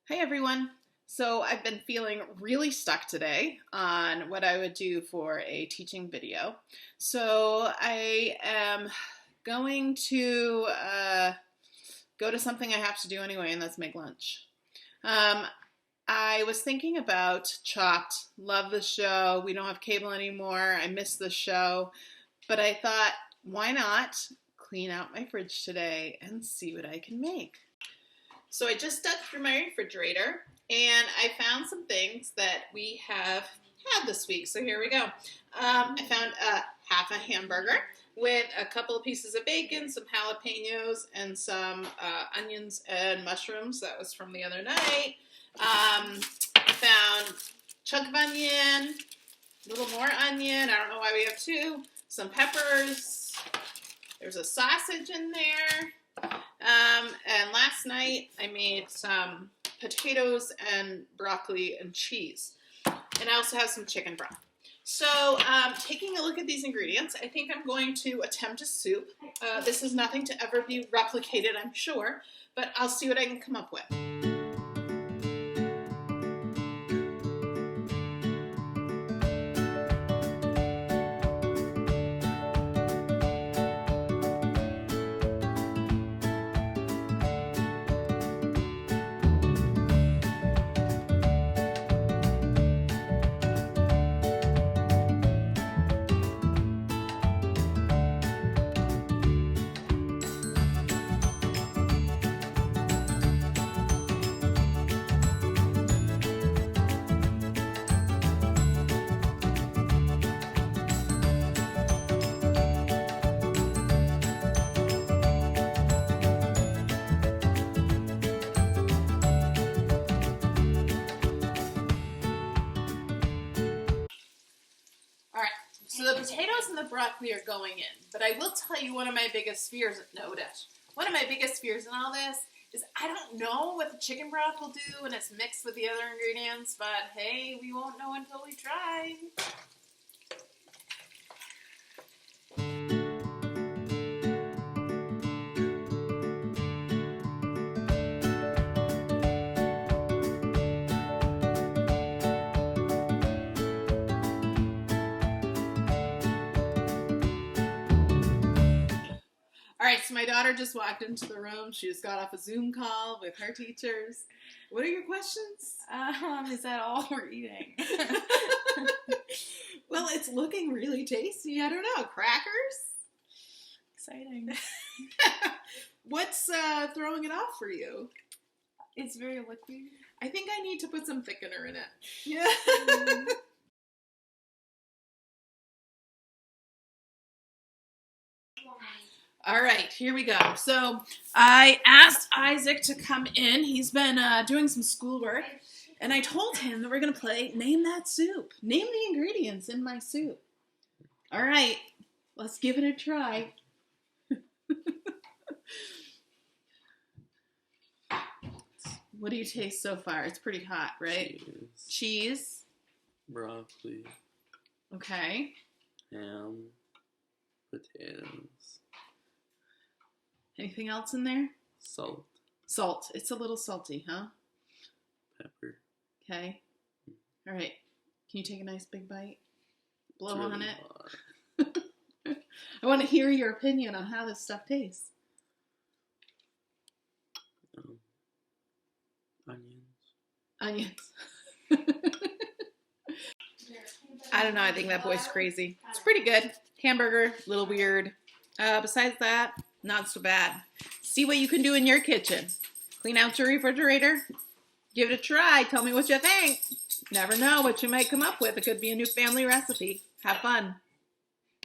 Hi everyone. So I've been feeling really stuck today on what I would do for a teaching video. So I am going to go to something I have to do anyway, and that's make lunch. I was thinking about Chopped. Love the show. We don't have cable anymore. I miss the show. But I thought, why not clean out my fridge today and see what I can make? So I just dug through my refrigerator and I found some things that we have had this week. So here we go. I found half a hamburger with a couple of pieces of bacon, some jalapenos, and some onions and mushrooms. That was from the other night. I found a chunk of onion, a little more onion. I don't know why we have two. Some peppers. There's a sausage in there. And last night I made some potatoes and broccoli and cheese. And I also have some chicken broth. So taking a look at these ingredients, I think I'm going to attempt a soup. This is nothing to ever be replicated, I'm sure, but I'll see what I can come up with. So the potatoes and the broccoli are going in, but I will tell you one of my biggest fears in all this is I don't know what the chicken broth will do when it's mixed with the other ingredients, but hey, we won't know until we try. All right, so my daughter just walked into the room. She just got off a Zoom call with her teachers. What are your questions? Is that all we're eating? Well, it's looking really tasty. I don't know. Crackers? Exciting. What's throwing it off for you? It's very liquid. I think I need to put some thickener in it. Yeah. All right, here we go. So I asked Isaac to come in. He's been doing some schoolwork, and I told him that we're going to play Name That Soup. Name the ingredients in my soup. All right, let's give it a try. What do you taste so far? It's pretty hot, right? Cheese. Broccoli. Okay. Ham. Potatoes. Anything else in there? Salt. Salt. It's a little salty, huh? Pepper. Okay. All right. Can you take a nice big bite? Blow It's on really it. hot. I want to hear your opinion on how this stuff tastes. Onions. I don't know. I think that boy's crazy. It's pretty good. Hamburger, a little weird. Besides that, not so bad. See what you can do in your kitchen. Clean out your refrigerator. Give it a try. Tell me what you think. Never know what you might come up with. It could be a new family recipe. Have fun.